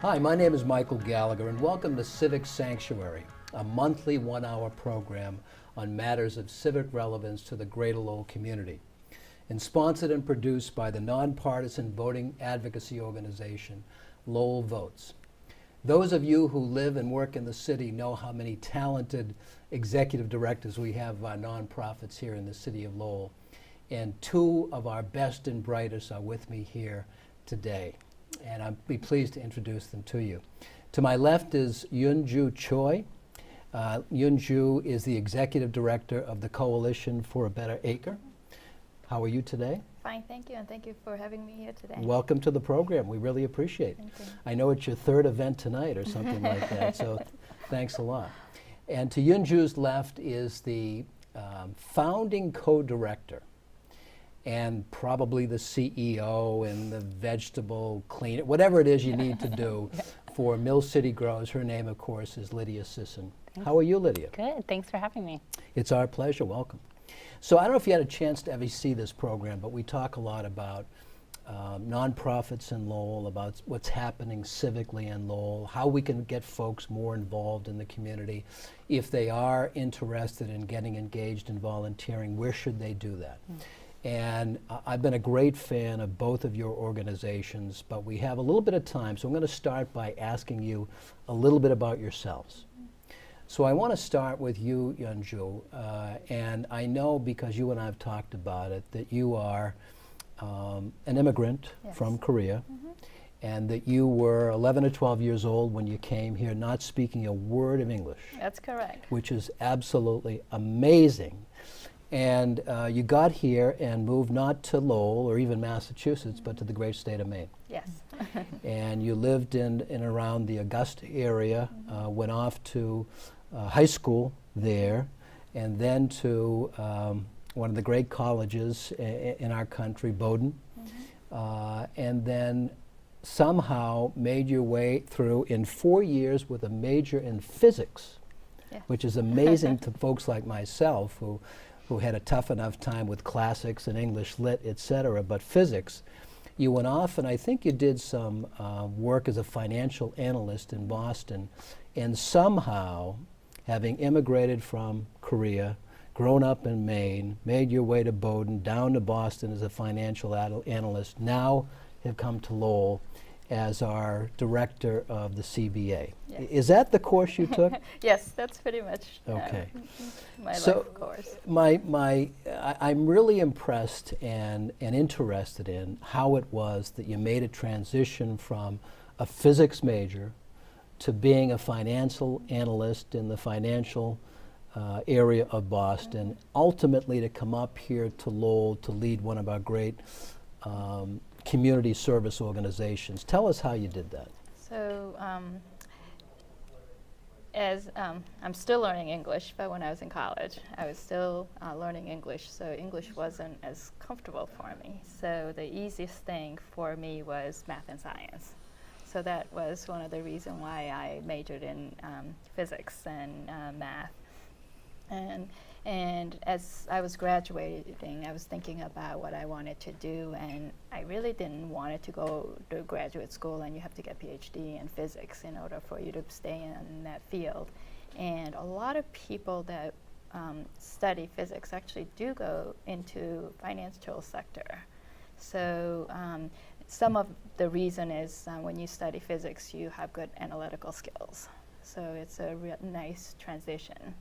Hi, my name is Micheal Gallagher, and welcome to Civic Sanctuary, a monthly one-hour program on matters of civic relevance to the greater Lowell community, and sponsored and produced by the nonpartisan voting advocacy organization, Lowell Votes. Those of you who live and work in the city know how many talented executive directors we have of our nonprofits here in the city of Lowell, and two of our best and brightest are with me here today, and I'll be pleased to introduce them to you. To my left is Yun-Ju Choi. Yun-Ju is the executive director of the Coalition for a Better Acre. How are you today? Fine, thank you, and thank you for having me here today. Welcome to the program. We really appreciate it. Thank you. I know it's your third event tonight or something like that, so thanks a lot. And to Yun-Ju's left is the founding co-director and probably the CEO and the vegetable cleaner, whatever it is you need to do for Mill City Grows. Her name, of course, is Lydia Sisson. How are you, Lydia? Good, thanks for having me. It's our pleasure, welcome. So I don't know if you had a chance to ever see this program, but we talk a lot about nonprofits in Lowell, about what's happening civically in Lowell, how we can get folks more involved in the community. If they are interested in getting engaged in volunteering, where should they do that? And I've been a great fan of both of your organizations, but we have a little bit of time, so I'm going to start by asking you a little bit about yourselves. So I want to start with you, Yun-Ju, and I know because you and I have talked about it that you are an immigrant from Korea, and that you were 11 or 12 years old when you came here, not speaking a word of English. That's correct. Which is absolutely amazing. And you got here and moved not to Lowell or even Massachusetts, but to the great state of Maine. Yes. And you lived in and around the Augusta area, went off to high school there, and then to one of the great colleges in our country, Bowdoin, and then somehow made your way through in 4 years with a major in physics, which is amazing to folks like myself who had a tough enough time with classics and English lit, etc., but physics. You went off, and I think you did some work as a financial analyst in Boston, and somehow, having immigrated from Korea, grown up in Maine, made your way to Bowdoin, down to Boston as a financial analyst, now have come to Lowell as our director of the CBA. Yes. Is that the course you took? Yes, that's pretty much Okay. my So life course. I'm really impressed and interested in how it was that you made a transition from a physics major to being a financial analyst in the financial area of Boston, ultimately to come up here to Lowell to lead one of our great community service organizations. Tell us how you did that. So, I'm still learning English, but when I was in college, I was still learning English, so English wasn't as comfortable for me. So the easiest thing for me was math and science. So that was one of the reasons why I majored in physics and math. And as I was graduating, I was thinking about what I wanted to do, and I really didn't want it to go to graduate school and you have to get a PhD in physics in order for you to stay in that field. And a lot of people that study physics actually do go into financial sector. So some of the reason is when you study physics, you have good analytical skills. So it's a nice transition.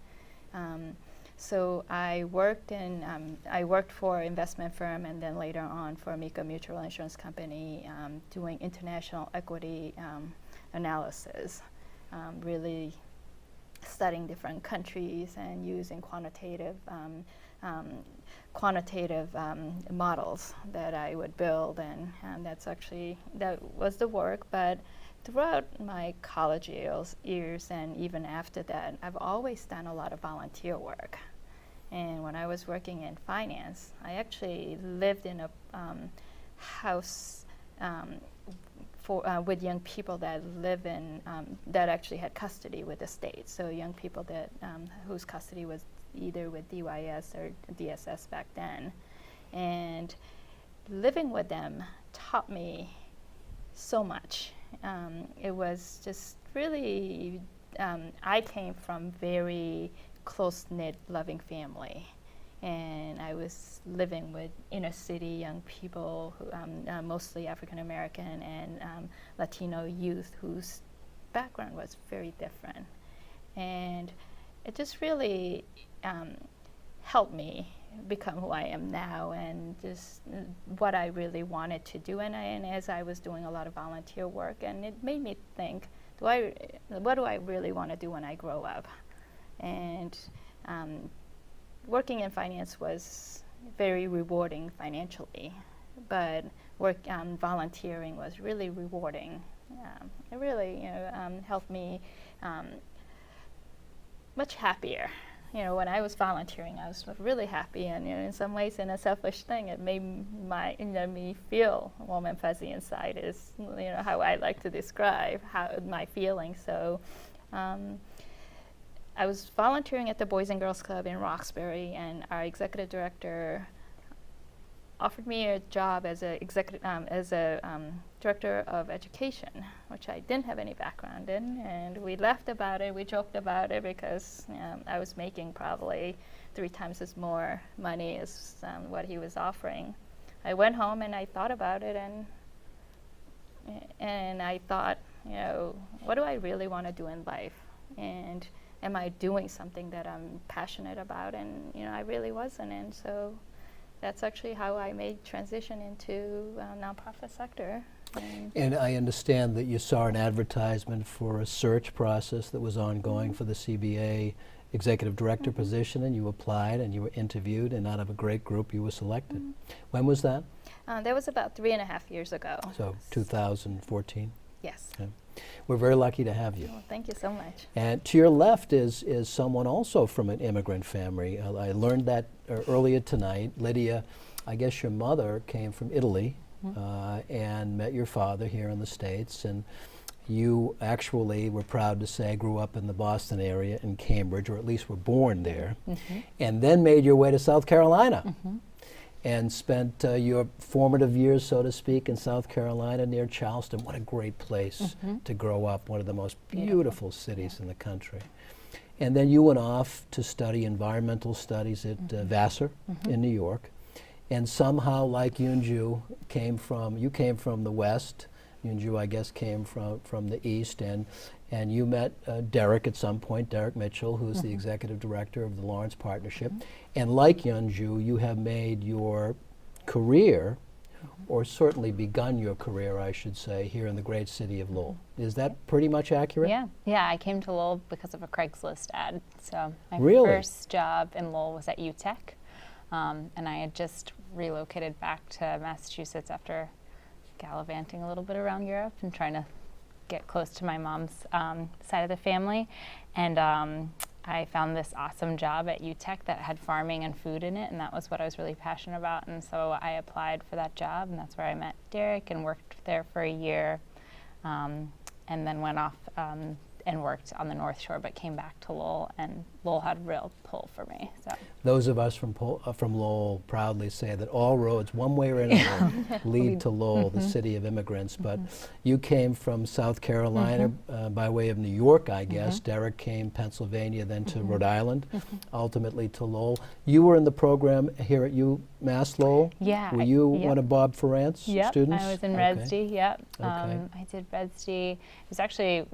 So I worked for an investment firm, and then later on for Micheal Mutual Insurance Company, doing international equity analysis, really studying different countries and using quantitative models that I would build, and that was the work. But throughout my college years and even after that, I've always done a lot of volunteer work. And when I was working in finance, I actually lived in a house with young people that live in, that actually had custody with the state. So young people that whose custody was either with DYS or DSS back then. And living with them taught me so much. It was just really, I came from very close-knit, loving family. And I was living with inner city young people, who, mostly African American and Latino youth whose background was very different. And it just really helped me become who I am now, and just what I really wanted to do. And as I was doing a lot of volunteer work, and it made me think, what do I really want to do when I grow up? And working in finance was very rewarding financially, but volunteering was really rewarding. It really helped me much happier. When I was volunteering, I was really happy, and in some ways, in a selfish thing, it made me feel warm and fuzzy inside. Is how I like to describe my feelings. So. I was volunteering at the Boys and Girls Club in Roxbury, and our executive director offered me a job as a director of education, which I didn't have any background in. And we laughed about it, we joked about it, because I was making probably 3 times as more money as what he was offering. I went home and I thought about it, and I thought, what do I really want to do in life? And am I doing something that I'm passionate about? And I really wasn't. And so that's actually how I made transition into nonprofit sector. And I understand that you saw an advertisement for a search process that was ongoing for the CBA executive director position, and you applied and you were interviewed, and out of a great group you were selected. When was that? That was about 3.5 years ago. So 2014? Yes. Okay. We're very lucky to have you. Well, thank you so much. And to your left is someone also from an immigrant family. I learned that earlier tonight. Lydia, I guess your mother came from Italy and met your father here in the States, and you actually, we're proud to say, grew up in the Boston area in Cambridge, or at least were born there, and then made your way to South Carolina. And spent your formative years, so to speak, in South Carolina near Charleston. What a great place to grow up, one of the most beautiful cities in the country. And then you went off to study environmental studies at Vassar in New York. And somehow, like Yun-Ju, you came from the West. Yun-Ju, I guess, came from the East, and you met Derek at some point, Derek Micheal, who's the executive director of the Lawrence Partnership. And like Yun-Ju, you have made your career, or certainly begun your career, I should say, here in the great city of Lowell. Is that pretty much accurate? Yeah, I came to Lowell because of a Craigslist ad. So my first job in Lowell was at UTech, and I had just relocated back to Massachusetts after gallivanting a little bit around Europe and trying to get close to my mom's side of the family. And I found this awesome job at UTech that had farming and food in it, and that was what I was really passionate about. And so I applied for that job, and that's where I met Derek and worked there for a year, and then went off and worked on the North Shore, but came back to Lowell, and Lowell had real pull for me. So those of us from Lowell proudly say that all roads, one way or another, lead to Lowell, the city of immigrants. But you came from South Carolina by way of New York, I guess. Derek came Pennsylvania, then to Rhode Island, ultimately to Lowell. You were in the program here at UMass Lowell? Yeah. Were you one of Bob Ferrant's students? I was in RESD, I did RESD. It was actually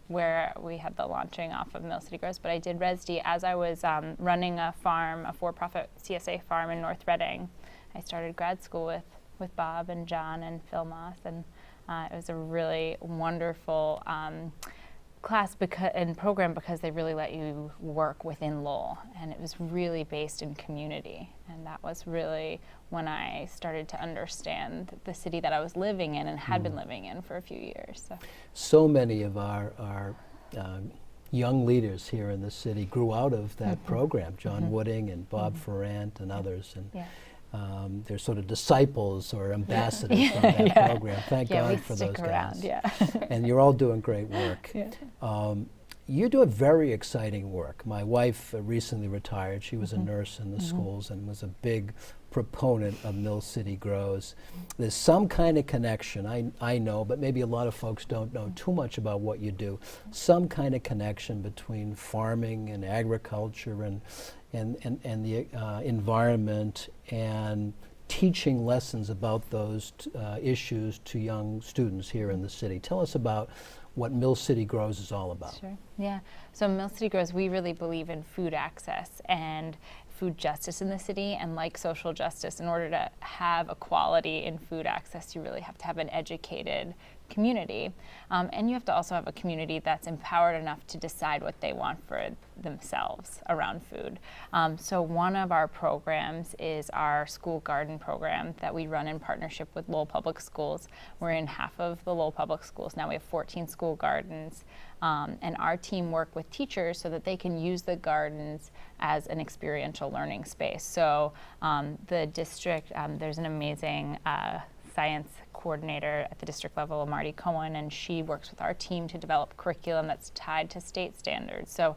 where we had the launching off of Mill City Gross, but I did RESD as I was running a farm, a for-profit CSA farm in North Reading. I started grad school with Bob and John and Phil Moss, and it was a really wonderful class and program because they really let you work within Lowell, and it was really based in community, and that was really when I started to understand the city that I was living in and had been living in for a few years. So many of our young leaders here in the city grew out of that program, John Wooding and Bob Ferrant and others, and they're sort of disciples or ambassadors from that program. Thank God for those guys. Yeah. And you're all doing great work. you do a very exciting work. My wife recently retired. She was a nurse in the schools and was a big proponent of Mill City Grows. There's some kind of connection, I know, but maybe a lot of folks don't know too much about what you do. Some kind of connection between farming and agriculture and the environment, and teaching lessons about those issues to young students here in the city. Tell us about what Mill City Grows is all about. Sure, yeah. So Mill City Grows, we really believe in food access and food justice in the city, and like social justice, in order to have equality in food access, you really have to have an educated community. And you have to also have a community that's empowered enough to decide what they want for themselves around food. So one of our programs is our school garden program that we run in partnership with Lowell Public Schools. We're in half of the Lowell Public Schools now. We have 14 school gardens. And our team work with teachers so that they can use the gardens as an experiential learning space. So the district, there's an amazing science coordinator at the district level, Marty Cohen, and she works with our team to develop curriculum that's tied to state standards. So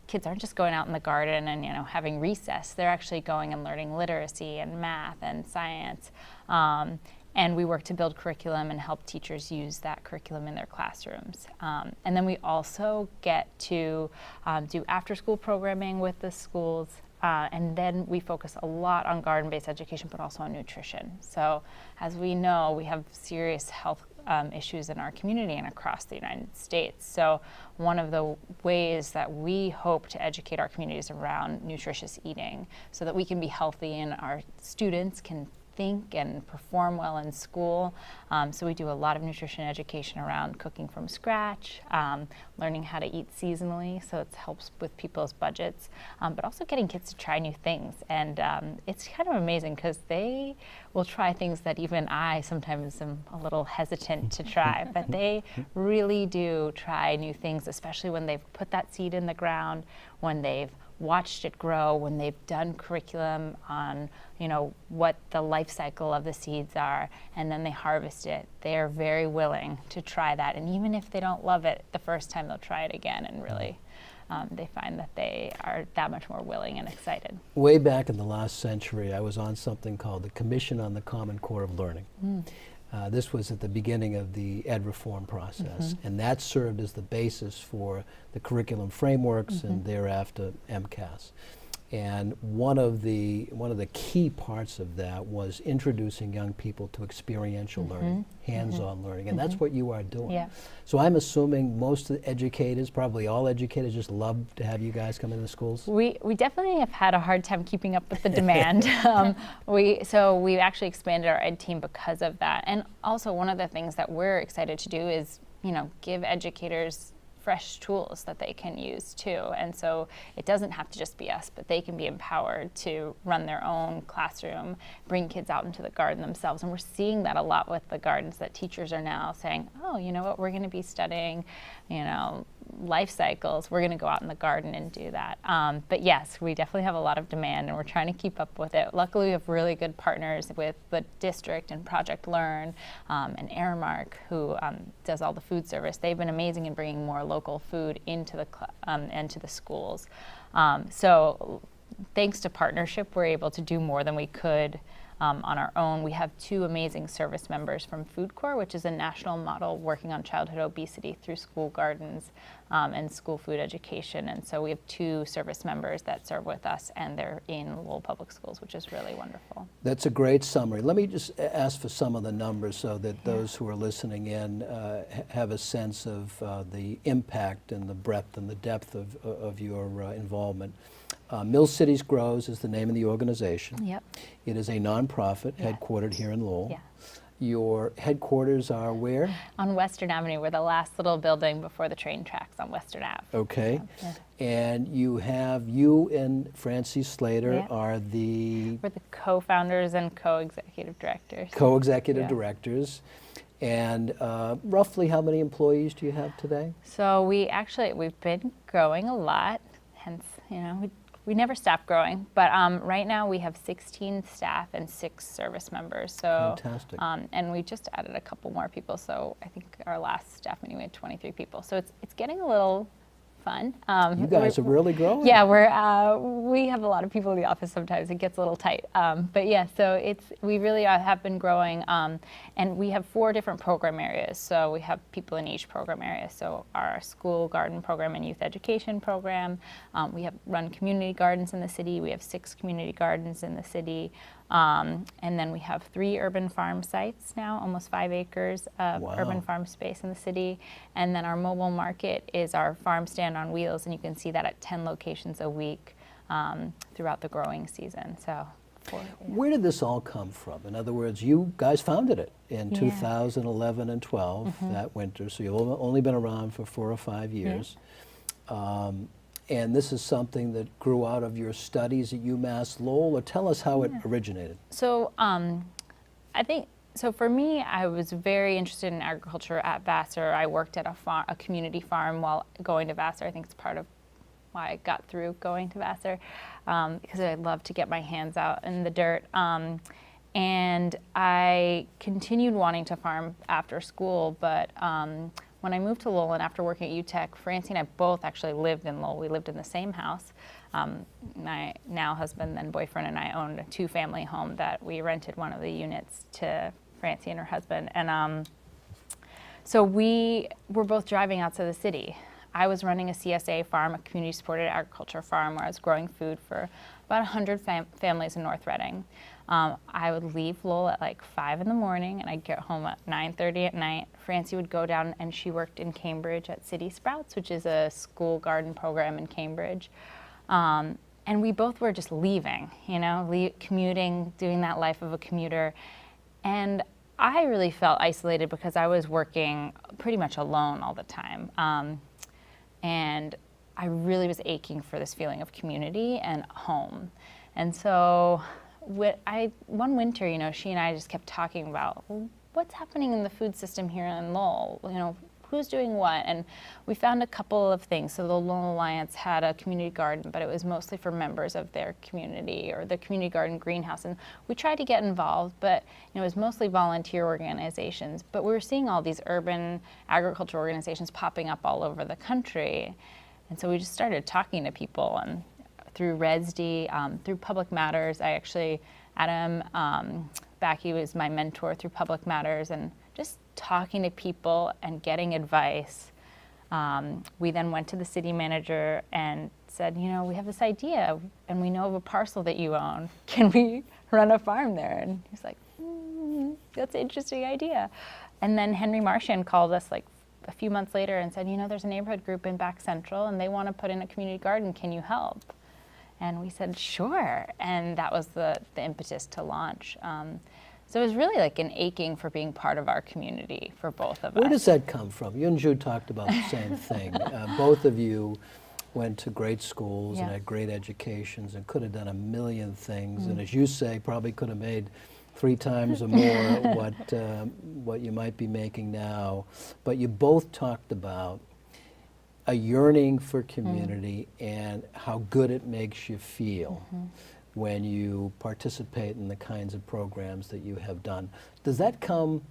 kids aren't just going out in the garden and having recess. They're actually going and learning literacy and math and science. And we work to build curriculum and help teachers use that curriculum in their classrooms. And then we also get to do after-school programming with the schools. And then we focus a lot on garden-based education, but also on nutrition. So as we know, we have serious health issues in our community and across the United States. So one of the ways that we hope to educate our communities around nutritious eating so that we can be healthy and our students can think and perform well in school. So we do a lot of nutrition education around cooking from scratch, learning how to eat seasonally, so it helps with people's budgets, but also getting kids to try new things. And it's kind of amazing because they will try things that even I sometimes am a little hesitant to try, but they really do try new things, especially when they've put that seed in the ground, when they've watched it grow, when they've done curriculum on what the life cycle of the seeds are, and then they harvest it. They are very willing to try that, and even if they don't love it the first time, they'll try it again, and really they find that they are that much more willing and excited. Way back in the last century, I was on something called the Commission on the Common Core of Learning. This was at the beginning of the ed reform process, and that served as the basis for the curriculum frameworks and thereafter MCAS. And one of the key parts of that was introducing young people to experiential learning, hands-on learning, and that's what you are doing. Yeah. So I'm assuming most of the educators, probably all educators, just love to have you guys come into the schools? We definitely have had a hard time keeping up with the demand. So we've actually expanded our ed team because of that. And also one of the things that we're excited to do is, give educators fresh tools that they can use too. And so it doesn't have to just be us, but they can be empowered to run their own classroom, bring kids out into the garden themselves. And we're seeing that a lot with the gardens, that teachers are now saying, oh, you know what, we're going to be studying, life cycles. We're going to go out in the garden and do that. But yes, we definitely have a lot of demand and we're trying to keep up with it. Luckily, we have really good partners with the district and Project Learn and Aramark, who does all the food service. They've been amazing in bringing more local food into the schools. So thanks to partnership, we're able to do more than we could on our own. We have 2 amazing service members from Food Corps, which is a national model working on childhood obesity through school gardens and school food education. And so we have 2 service members that serve with us, and they're in Lowell Public Schools, which is really wonderful. That's a great summary. Let me just ask for some of the numbers so that those who are listening in have a sense of the impact and the breadth and the depth of your involvement. Mill Cities Grows is the name of the organization. Yep. It is a nonprofit headquartered here in Lowell. Yeah. Your headquarters are where? On Western Avenue. We're the last little building before the train tracks on Western Ave. Okay. Yeah. And you and Francie Slater are We're the co-founders and co-executive directors. Co-executive directors. And roughly how many employees do you have today? So we've been growing a lot, hence, we never stop growing, but right now we have 16 staff and 6 service members. So, fantastic. And we just added a couple more people. So I think our last staff meeting we had 23 people. So it's getting a little fun. You guys are really growing. Yeah, we have a lot of people in the office sometimes. It gets a little tight. But yeah, so we really have been growing. And we have 4 different program areas. So we have people in each program area. So our school garden program and youth education program. We have run community gardens in the city. We have 6 community gardens in the city. And then we have 3 urban farm sites now, almost 5 acres of urban farm space in the city. And then our mobile market is our farm stand on wheels, and you can see that at 10 locations a week throughout the growing season. So, where did this all come from? In other words, you guys founded it in 2011 and 12, that winter, so you've only been around for 4 or 5 years. And this is something that grew out of your studies at UMass Lowell, or tell us how it originated. So I think, so for me, I was very interested in agriculture at Vassar. I worked at a community farm while going to Vassar. I think it's part of why I got through going to Vassar, because I love to get my hands out in the dirt. And I continued wanting to farm after school, but when I moved to Lowell and after working at UTech, Francie and I both actually lived in Lowell. We lived in the same house. My now husband, then boyfriend, and I owned a 2-family home that we rented one of the units to Francie and her husband. And so we were both driving outside the city. I was running a CSA farm, a community-supported agriculture farm, where I was growing food for about 100 families in North Reading. I would leave Lowell at like 5 in the morning, and I'd get home at 9:30 at night. Francie would go down, and she worked in Cambridge at City Sprouts, which is a school garden program in Cambridge. And we both were just leaving, commuting, doing that life of a commuter. And I really felt isolated because I was working pretty much alone all the time. And I really was aching for this feeling of community and home. And so one winter, she and I just kept talking about, well, what's happening in the food system here in Lowell? Who's doing what? And we found a couple of things. So the Lowell Alliance had a community garden, but it was mostly for members of their community, or the community garden greenhouse. And we tried to get involved, but it was mostly volunteer organizations. But we were seeing all these urban agriculture organizations popping up all over the country. And so we just started talking to people, and through RESD, through Public Matters. Adam Backey was my mentor through Public Matters, and just talking to people and getting advice. We then went to the city manager and said, we have this idea, and we know of a parcel that you own. Can we run a farm there? And he's like, that's an interesting idea. And then Henry Martian called us like a few months later and said, there's a neighborhood group in Back Central, and they want to put in a community garden. Can you help? And we said, sure. And that was the impetus to launch. So it was really like an aching for being part of our community for both of us. Where does that come from? Yun-Ju talked about the same thing. Both of you went to great schools and had great educations and could have done a million things. And as you say, probably could have made 3 times or more what you might be making now. But you both talked about a yearning for community and how good it makes you feel when you participate in the kinds of programs that you have done. Does that come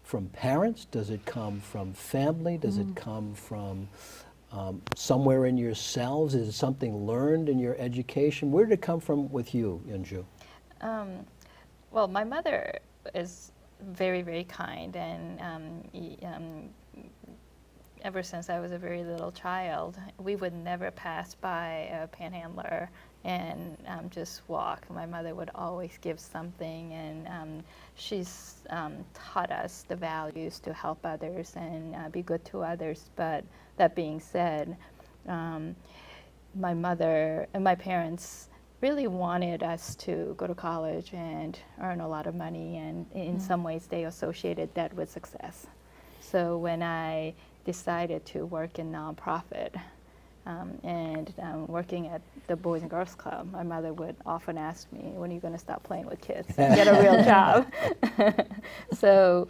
from parents? Does it come from family? Does it come from somewhere in yourselves? Is it something learned in your education? Where did it come from with you, Yun-Ju? Well, my mother is very, very kind, and ever since I was a very little child, we would never pass by a panhandler and just walk. My mother would always give something, and she's taught us the values to help others and be good to others. But that being said, my mother and my parents really wanted us to go to college and earn a lot of money, and in some ways they associated that with success. So when I decided to work in nonprofit and working at the Boys and Girls Club, my mother would often ask me, when are you going to stop playing with kids and get a real job? So,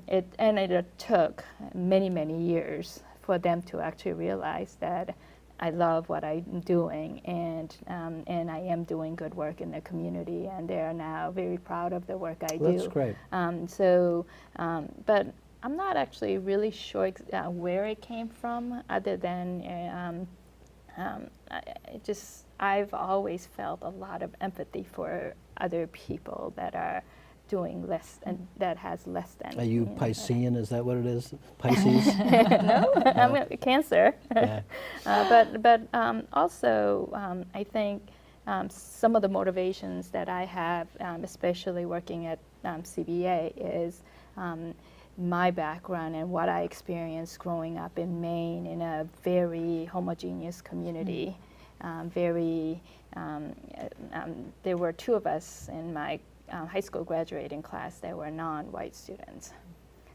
it took many, many years for them to actually realize that I love what I'm doing, and I am doing good work in the community, and they are now very proud of the work I do. That's great. But I'm not actually really sure where it came from, other than I've always felt a lot of empathy for other people that are doing less and that has less than. Are you Piscean? Is that what it is? Pisces? No, I'm a Cancer. Yeah. But also, I think some of the motivations that I have, especially working at CBA, is my background and what I experienced growing up in Maine in a very homogeneous community. There were 2 of us in my high school graduating class that were non-white students.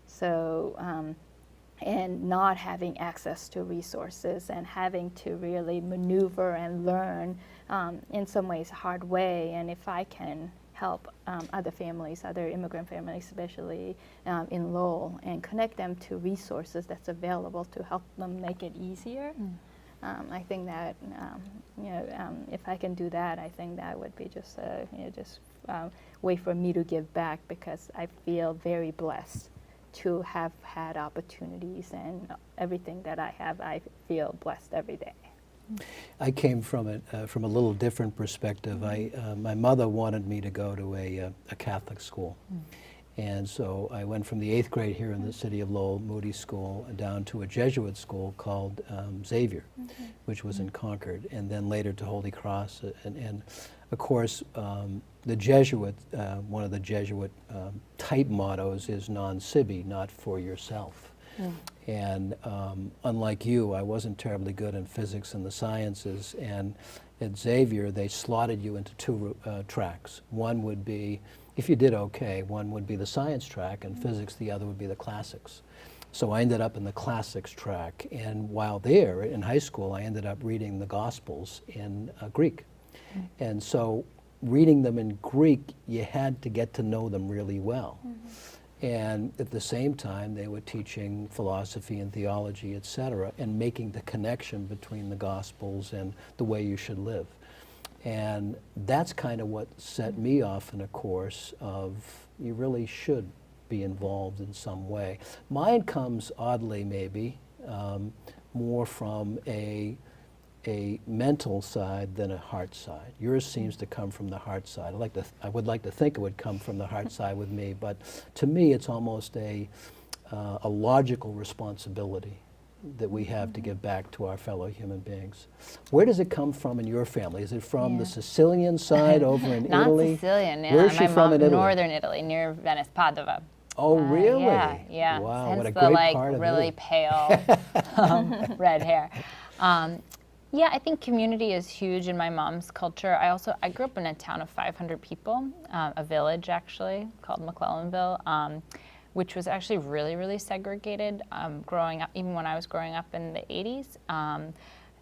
So, and not having access to resources and having to really maneuver and learn in some ways hard way. And if I can help other families, other immigrant families, especially in Lowell, and connect them to resources that's available to help them make it easier. I think that if I can do that, I think that would be just a way for me to give back, because I feel very blessed to have had opportunities, and everything that I have, I feel blessed every day. I came from a little different perspective. My mother wanted me to go to a Catholic school. And so I went from the 8th grade here in the city of Lowell, Moody School, down to a Jesuit school called Xavier, which was in Concord, and then later to Holy Cross. And of course, the Jesuit, one of the Jesuit type mottos is non sibi, not for yourself. And unlike you, I wasn't terribly good in physics and the sciences, and at Xavier they slotted you into 2 tracks. One would be, if you did okay, one would be the science track, and physics, the other would be the classics. So I ended up in the classics track, and while there in high school I ended up reading the Gospels in Greek. And so reading them in Greek, you had to get to know them really well. And at the same time, they were teaching philosophy and theology, etc., and making the connection between the Gospels and the way you should live. And that's kind of what set me off in a course of, you really should be involved in some way. Mine comes, oddly maybe, more from a mental side than a heart side. Yours seems to come from the heart side. I would like to think it would come from the heart side with me, but to me it's almost a logical responsibility that we have to give back to our fellow human beings. Where does it come from in your family? Is it from the Sicilian side over in Italy? Not Sicilian, yeah. Where's she My from mom, in Italy? Northern Italy, near Venice, Padova. Oh, really? Yeah. Wow, Hence what a the, great part of really it. pale red hair. Yeah, I think community is huge in my mom's culture. I grew up in a town of 500 people, a village actually, called McClellanville, which was actually really, really segregated growing up. Even when I was growing up in the 80s,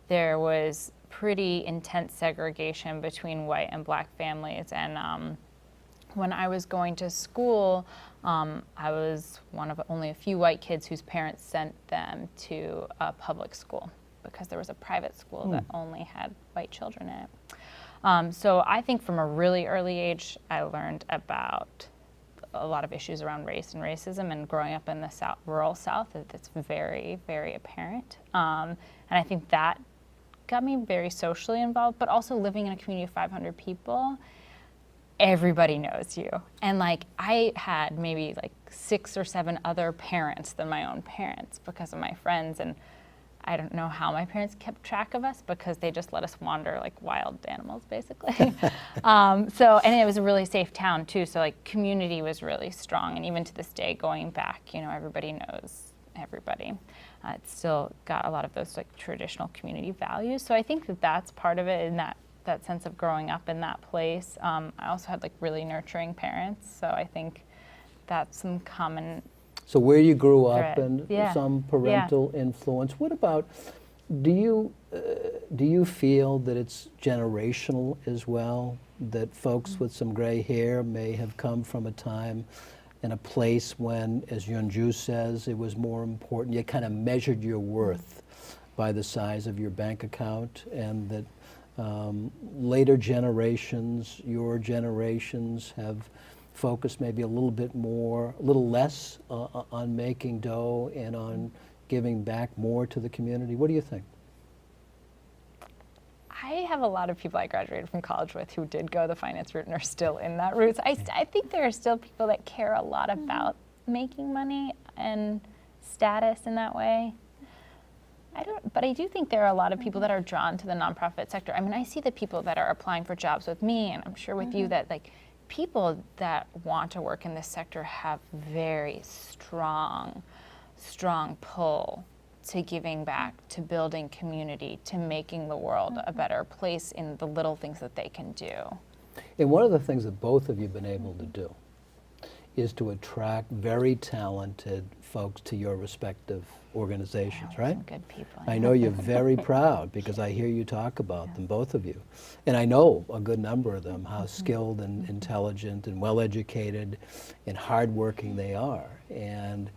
there was pretty intense segregation between white and black families. And when I was going to school, I was one of only a few white kids whose parents sent them to a public school, because there was a private school that only had white children in it. So I think from a really early age, I learned about a lot of issues around race and racism, and growing up in the rural South, it's very, very apparent. And I think that got me very socially involved, but also living in a community of 500 people, everybody knows you. And I had maybe 6 or 7 other parents than my own parents because of my friends, and I don't know how my parents kept track of us, because they just let us wander like wild animals, basically. And it was a really safe town too, so community was really strong. And even to this day, going back, everybody knows everybody. It's still got a lot of those traditional community values. So I think that that's part of it, in that sense of growing up in that place. I also had really nurturing parents, so I think that's some common. So where you grew up, Thread. and Yeah. some parental influence. What about, do you feel that it's generational as well? That folks with some gray hair may have come from a time and a place when, as Yun-Ju says, it was more important. You kind of measured your worth by the size of your bank account, and that later generations, your generations, have focus maybe a little less on making dough and on giving back more to the community? What do you think? I have a lot of people I graduated from college with who did go the finance route and are still in that route. So I think there are still people that care a lot about making money and status in that way. But I do think there are a lot of people that are drawn to the nonprofit sector. I mean, I see the people that are applying for jobs with me, and I'm sure with you, that like people that want to work in this sector have very strong pull to giving back, to building community, to making the world a better place in the little things that they can do. And one of the things that both of you have been able to do is to attract very talented folks to your respective organizations, right? Some good people. I know you're very proud because I hear you talk about them, both of you. And I know a good number of them, how skilled and intelligent and well-educated and hardworking they are. And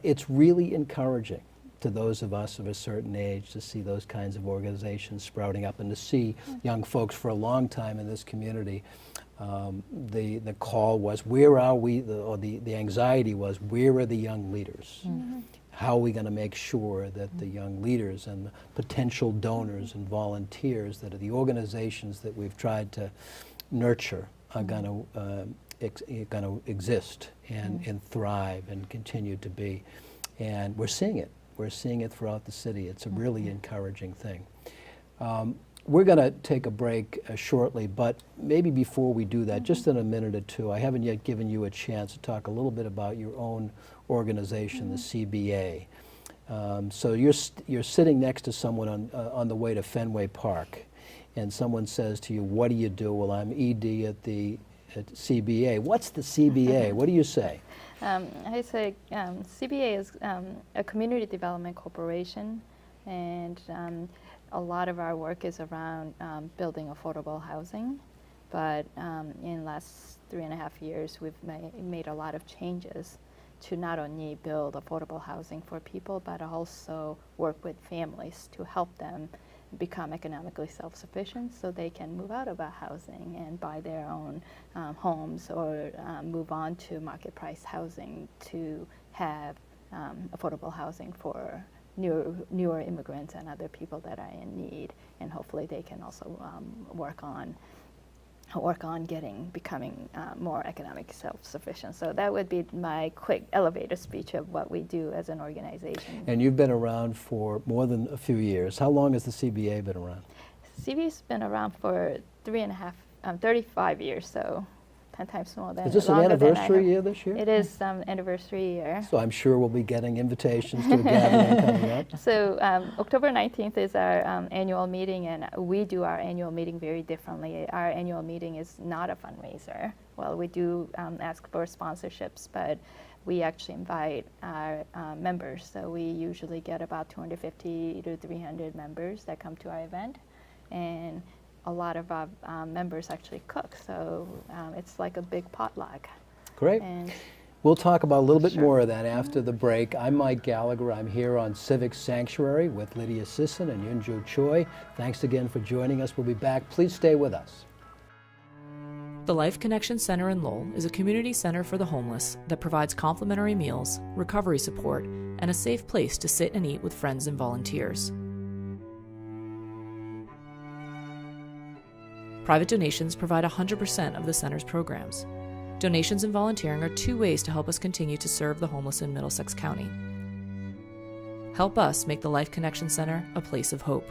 it's really encouraging to those of us of a certain age to see those kinds of organizations sprouting up and to see young folks for a long time in this community. The call was, where are we, or the anxiety was, where are the young leaders? How are we going to make sure that the young leaders and the potential donors and volunteers that are the organizations that we've tried to nurture are going to exist and thrive and continue to be? And we're seeing it. We're seeing it throughout the city. It's a really encouraging thing. We're going to take a break shortly, but maybe before we do that, just in a minute or two, I haven't yet given you a chance to talk a little bit about your own organization, the CBA. So you're sitting next to someone on the way to Fenway Park, and someone says to you, "What do you do?" "Well, I'm ED at CBA." "What's the CBA?" What do you say? I say CBA is a community development corporation, and a lot of our work is around building affordable housing. But in the last 3.5 years, we've made a lot of changes to not only build affordable housing for people, but also work with families to help them become economically self-sufficient so they can move out of our housing and buy their own homes, or move on to market price housing to have affordable housing for newer immigrants and other people that are in need. And hopefully they can also work on becoming more economically self-sufficient. So that would be my quick elevator speech of what we do as an organization. And you've been around for more than a few years. How long has the CBA been around? CBA's been around for 35 years, so 10 times more than. Is this an anniversary year this year? It is anniversary year. So I'm sure we'll be getting invitations to a gathering coming up. So October 19th is our annual meeting, and we do our annual meeting very differently. Our annual meeting is not a fundraiser. Well, we do ask for sponsorships, but we actually invite our members. So we usually get about 250 to 300 members that come to our event, and a lot of our members actually cook, so it's like a big potluck. Great. And we'll talk about a little bit more of that after the break. I'm Micheal Gallagher. I'm here on Civic Sanctuary with Lydia Sisson and Yun-Ju Choi. Thanks again for joining us. We'll be back. Please stay with us. The Life Connection Center in Lowell is a community center for the homeless that provides complimentary meals, recovery support, and a safe place to sit and eat with friends and volunteers. Private donations provide 100% of the center's programs. Donations and volunteering are two ways to help us continue to serve the homeless in Middlesex County. Help us make the Life Connection Center a place of hope.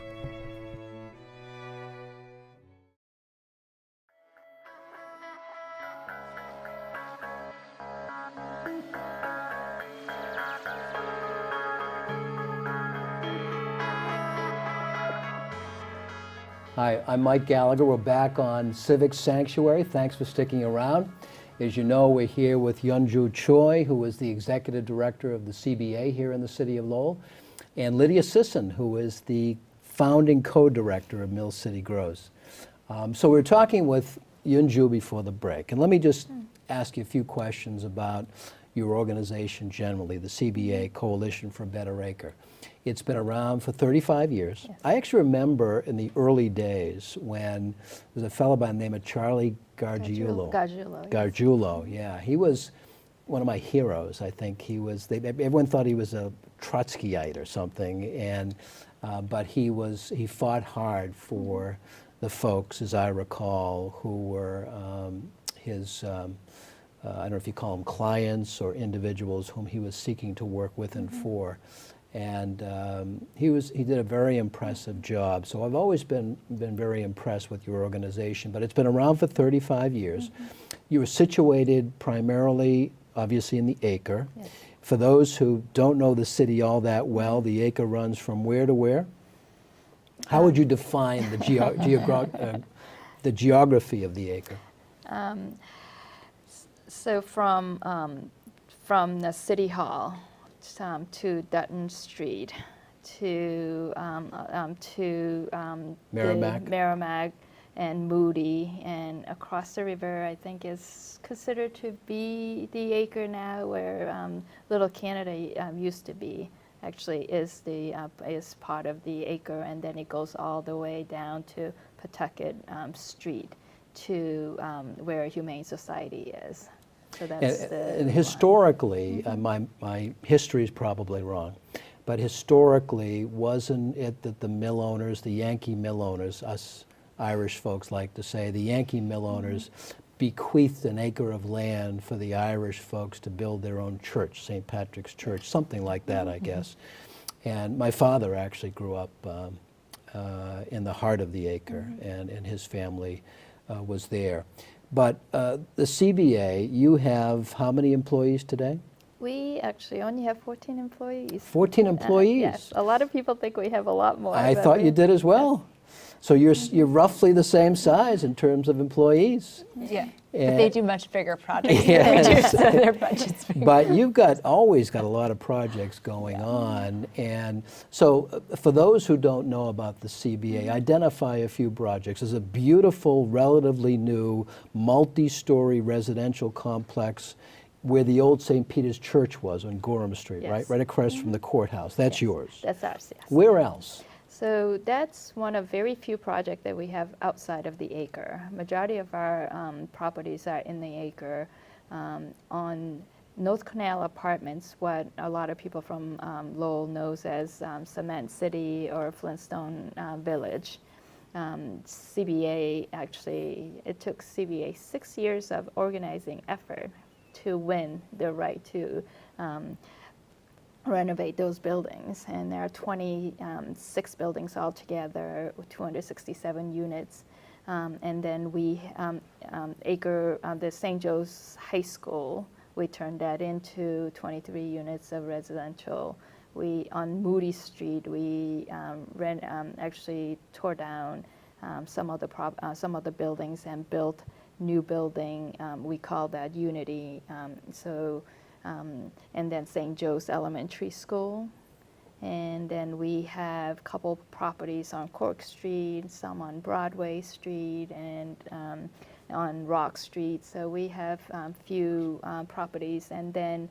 Hi, I'm Micheal Gallagher. We're back on Civic Sanctuary. Thanks for sticking around. As you know, we're here with Yun-Ju Choi, who is the Executive Director of the CBA here in the city of Lowell, and Lydia Sisson, who is the founding co-director of Mill City Grows. So we were talking with Yun-Ju before the break, and let me just ask you a few questions about your organization generally, the CBA, Coalition for a Better Acre. It's been around for 35 years. Yes. I actually remember in the early days when there was a fellow by the name of Charlie Gargiulo. Gargiulo, yes. Gargiulo, yeah. He was one of my heroes. I think he was, everyone thought he was a Trotskyite or something, and but he fought hard for the folks, as I recall, who were his, I don't know if you call them clients or individuals whom he was seeking to work with and for. And he did a very impressive job. So I've always been very impressed with your organization. But it's been around for 35 years. You were situated primarily, obviously, in the Acre. Yes. For those who don't know the city all that well, the Acre runs from where to where? How would you define the the geography of the Acre? So from the City Hall to Dutton Street to Merrimack? the Merrimack and Moody, and across the river, I think is considered to be the Acre now, where Little Canada used to be. Actually, is part of the Acre, and then it goes all the way down to Pawtucket Street to where Humane Society is. So that's and historically, my history is probably wrong, but historically, wasn't it that the mill owners, the Yankee mill owners, us Irish folks like to say, the Yankee mill owners bequeathed an acre of land for the Irish folks to build their own church, St. Patrick's Church, something like that, I guess. And my father actually grew up in the heart of the Acre, and his family was there. But the CBA, you have how many employees today? We actually only have 14 employees. 14 employees? Yes, a lot of people think we have a lot more. I but thought you we- did as well. So you're roughly the same size in terms of employees. Yeah, but And- they do much bigger projects than we do, Yes. so their budget's bigger. But you've always got a lot of projects going on. And so for those who don't know about the CBA, identify a few projects. There's a beautiful, relatively new, multi-story residential complex where the old St. Peter's Church was on Gorham Street, right? Yes. Right across from the courthouse. That's Yes, yours. That's ours, yes. Where else? So that's one of very few projects that we have outside of the Acre. Majority of our properties are in the Acre. On North Canal Apartments, what a lot of people from Lowell knows as Cement City or Flintstone Village. CBA actually, it took CBA 6 years of organizing effort to win the right to renovate those buildings, and there are 26 buildings altogether, 267 units, and then we Acre, the St. Joe's High School, we turned that into 23 units of residential. We on Moody Street, we actually tore down some of the buildings and built new building. We call that Unity. And then St. Joe's Elementary School. And then we have a couple properties on Cork Street, some on Broadway Street, and on Rock Street. So we have few properties. And then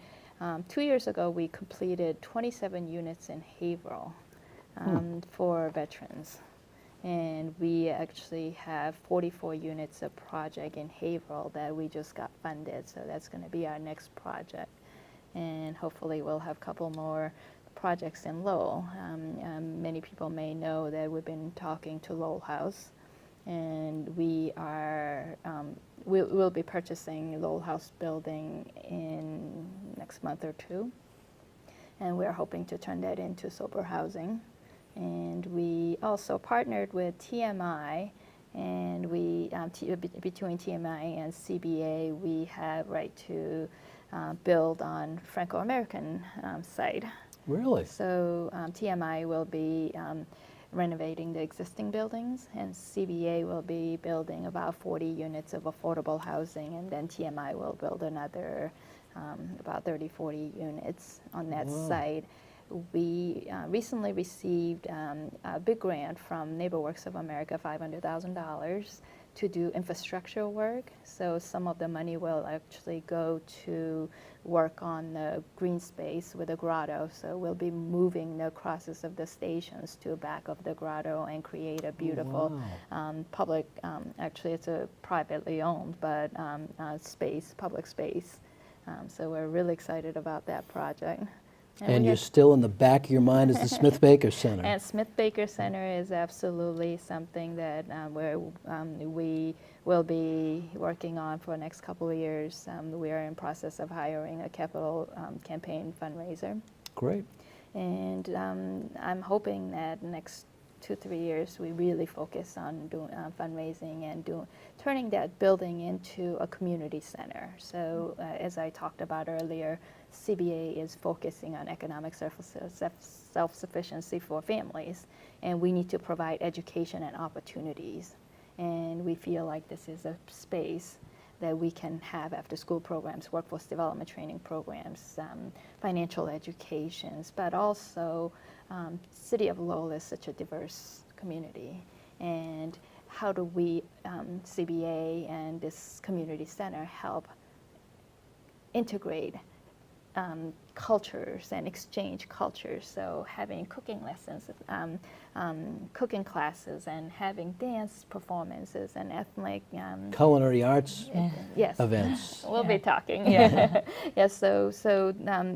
2 years ago, we completed 27 units in Haverhill for veterans. And we actually have 44 units of project in Haverhill that we just got funded. So that's going to be our next project. And hopefully we'll have a couple more projects in Lowell. Many people may know that we've been talking to Lowell House, and we'll be purchasing Lowell House building in next month or two, and we're hoping to turn that into sober housing. And we also partnered with TMI, and we between TMI and CBA, we have right to build on Franco-American site. Really? So TMI will be renovating the existing buildings, and CBA will be building about 40 units of affordable housing, and then TMI will build another about 30, 40 units on that site. We recently received a big grant from NeighborWorks of America, $500,000, to do infrastructure work. So some of the money will actually go to work on the green space with the grotto. So we'll be moving the crosses of the stations to the back of the grotto and create a beautiful public, actually it's a privately owned, but space, public space. So we're really excited about that project. And you're still in the back of your mind is the Smith Baker Center. And Smith Baker Center is absolutely something that we will be working on for the next couple of years. We are in process of hiring a capital campaign fundraiser. Great. And I'm hoping that next 2-3 years we really focus on doing fundraising and turning that building into a community center. So as I talked about earlier, CBA is focusing on economic self-sufficiency for families, and we need to provide education and opportunities. And we feel like this is a space that we can have after-school programs, workforce development training programs, financial educations, but also City of Lowell is such a diverse community. And how do we, CBA and this community center, help integrate cultures and exchange cultures? So having cooking lessons, cooking classes, and having dance performances and ethnic culinary arts yes. events. We'll be talking. Yeah. Yes. So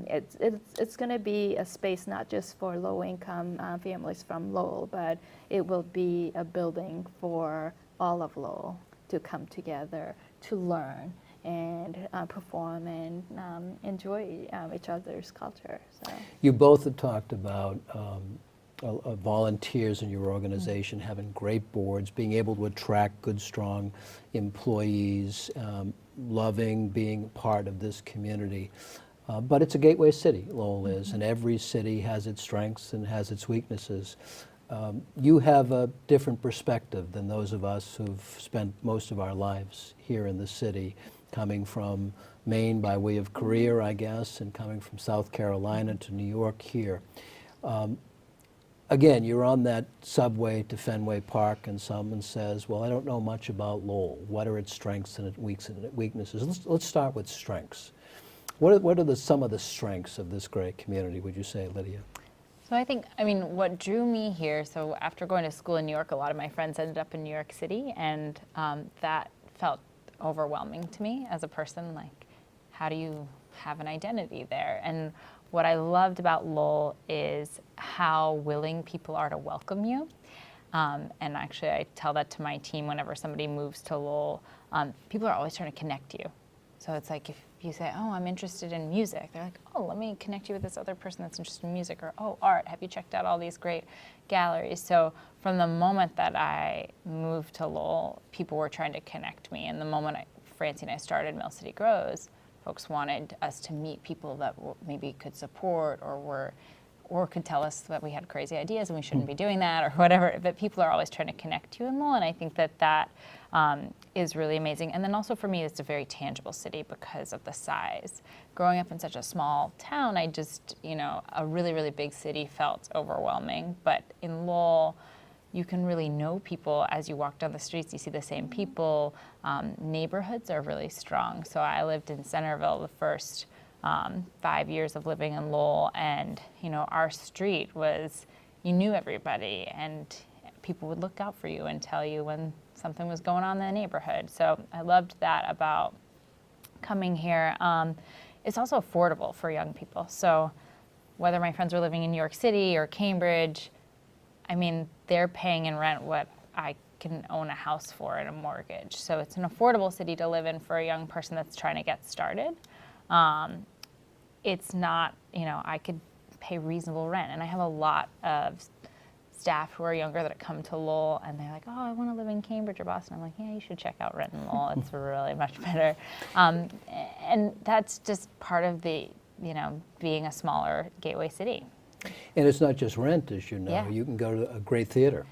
it's going to be a space not just for low-income families from Lowell, but it will be a building for all of Lowell to come together to learn and perform and enjoy each other's culture. So. You both have talked about volunteers in your organization having great boards, being able to attract good, strong employees, loving being part of this community. But it's a gateway city, Lowell is, and every city has its strengths and has its weaknesses. You have a different perspective than those of us who've spent most of our lives here in the city, coming from Maine by way of career, I guess, and coming from South Carolina to New York here. Again, you're on that subway to Fenway Park and someone says, well, I don't know much about Lowell. What are its strengths and its weaknesses? Let's start with strengths. What are some of the strengths of this great community, would you say, Lydia? So I think, what drew me here, so after going to school in New York, a lot of my friends ended up in New York City, and that felt overwhelming to me as a person. Like, how do you have an identity there? And what I loved about Lowell is how willing people are to welcome you. And actually, I tell that to my team whenever somebody moves to Lowell. People are always trying to connect you. So it's like if you say, oh, I'm interested in music, they're like, oh, let me connect you with this other person that's interested in music. Or, oh, art, have you checked out all these great galleries? So from the moment that I moved to Lowell, people were trying to connect me. And the moment Francie and I started Mill City Grows, folks wanted us to meet people that maybe could support or could tell us that we had crazy ideas and we shouldn't be doing that or whatever. But people are always trying to connect you in Lowell, and I think that is really amazing. And then also for me, it's a very tangible city because of the size. Growing up in such a small town, I just, a really, really big city felt overwhelming. But in Lowell, you can really know people as you walk down the streets. You see the same people. Neighborhoods are really strong. So I lived in Centerville the first 5 years of living in Lowell, and our street was, you knew everybody, and people would look out for you and tell you when something was going on in the neighborhood. So I loved that about coming here. It's also affordable for young people. So whether my friends were living in New York City or Cambridge, they're paying in rent what I can own a house for in a mortgage. So it's an affordable city to live in for a young person that's trying to get started. It's not, I could pay reasonable rent. And I have a lot of staff who are younger that come to Lowell, and they're like, oh, I want to live in Cambridge or Boston. I'm like, yeah, you should check out rent in Lowell. It's really much better. And that's just part of the, being a smaller gateway city. And it's not just rent, as you know. Yeah. You can go to a great theater.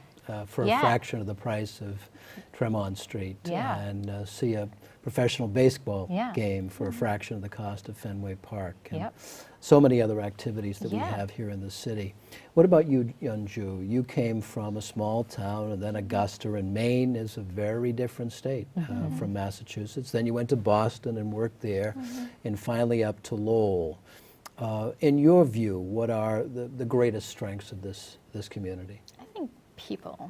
for a Yeah. fraction of the price of Tremont Street, Yeah. and see a professional baseball Yeah. game for a fraction of the cost of Fenway Park, and Yep. so many other activities that we Yeah. have here in the city. What about you, Yun-Ju? You came from a small town, and then Augusta, and Maine is a very different state from Massachusetts. Then you went to Boston and worked there, and finally up to Lowell. In your view, what are the greatest strengths of this community? I think people.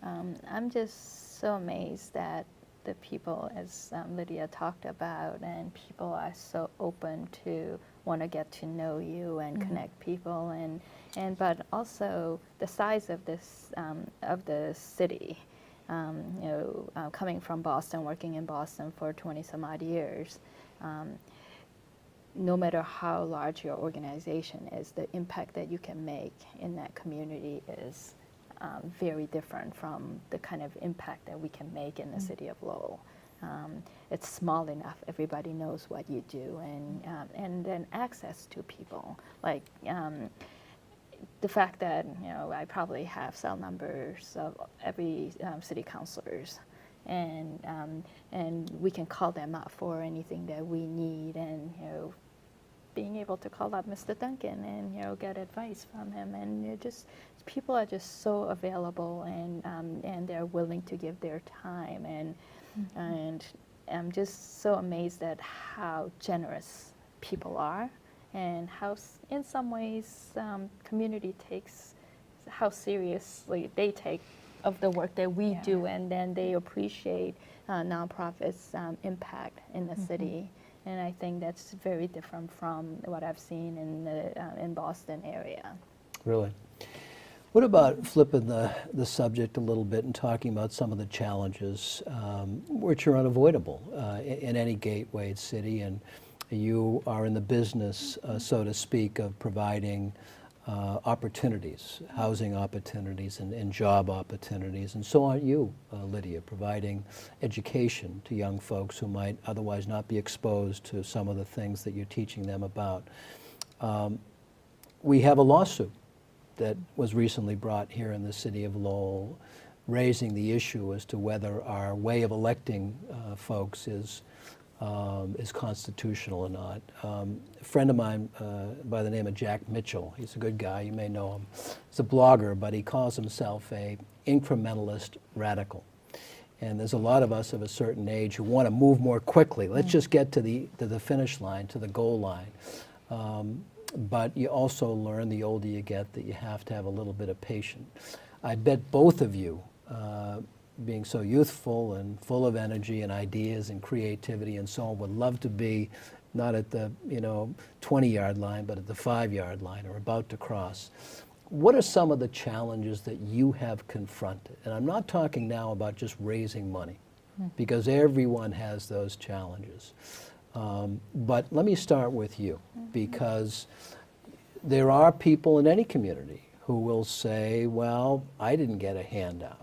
I'm just so amazed that the people, as Lydia talked about, and people are so open to want to get to know you and connect people, and but also the size of this of the city. Coming from Boston, working in Boston for 20 some odd years. No matter how large your organization is, the impact that you can make in that community is very different from the kind of impact that we can make in the city of Lowell. It's small enough, everybody knows what you do, and then access to people. Like the fact that I probably have cell numbers of every city councilors, and we can call them up for anything that we need, and being able to call up Mr. Duncan and get advice from him, and people are just so available, and they're willing to give their time, and I'm just so amazed at how generous people are, and how in some ways community takes how seriously they take of the work that we do, and then they appreciate nonprofits' impact in the city. And I think that's very different from what I've seen in the Boston area. Really? What about flipping the subject a little bit and talking about some of the challenges which are unavoidable in any gateway city, and you are in the business, so to speak, of providing opportunities, housing opportunities and job opportunities, and so aren't you, Lydia, providing education to young folks who might otherwise not be exposed to some of the things that you're teaching them about. We have a lawsuit that was recently brought here in the city of Lowell, raising the issue as to whether our way of electing folks is constitutional or not. A friend of mine by the name of Jack Mitchell, he's a good guy, you may know him. He's a blogger, but he calls himself a incrementalist radical. And there's a lot of us of a certain age who want to move more quickly. Let's just get to the finish line, to the goal line. But you also learn the older you get that you have to have a little bit of patience. I bet both of you, being so youthful and full of energy and ideas and creativity and so on, would love to be not at the 20-yard line, but at the 5-yard line or about to cross. What are some of the challenges that you have confronted? And I'm not talking now about just raising money, because everyone has those challenges. But let me start with you, because there are people in any community who will say, well, I didn't get a handout.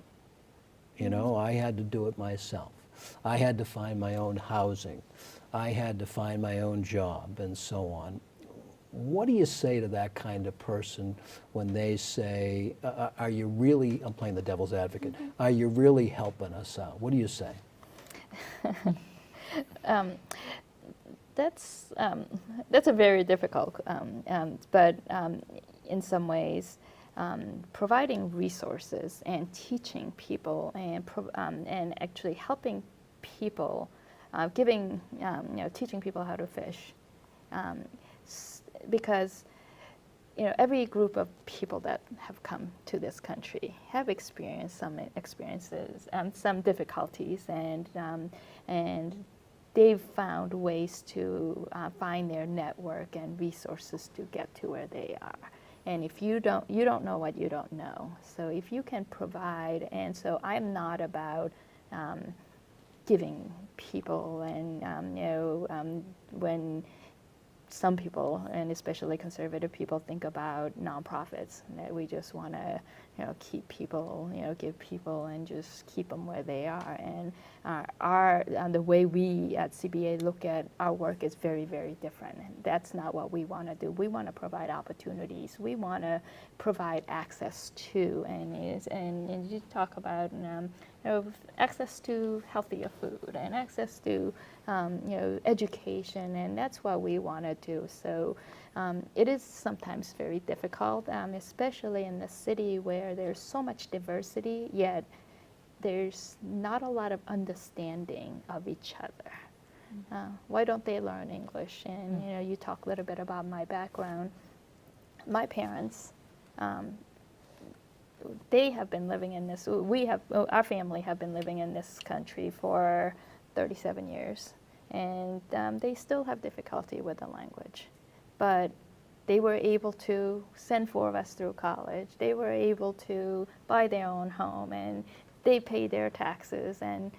I had to do it myself. I had to find my own housing. I had to find my own job, and so on. What do you say to that kind of person when they say, are you really, I'm playing the devil's advocate, are you really helping us out? What do you say? That's a very difficult, but in some ways, providing resources and teaching people and actually helping people, teaching people how to fish, because every group of people that have come to this country have experienced some experiences, some difficulties, and they've found ways to find their network and resources to get to where they are. And if you don't know what you don't know. So if you can provide, and so I'm not about giving people, and when some people, and especially conservative people, think about nonprofits, that we just want to keep people, give people and just keep them where they are. And the way we at CBA look at our work is very, very different. And that's not what we want to do. We want to provide opportunities. We want to provide access to, and you talk about access to healthier food and access to education, and that's what we want to do. So it is sometimes very difficult, especially in the city where there's so much diversity, yet there's not a lot of understanding of each other. Why don't they learn English? And you talk a little bit about my background. My parents, they have been living in this. Our family have been living in this country for 37 years, and they still have difficulty with the language. But they were able to send 4 of us through college. They were able to buy their own home, and they pay their taxes. And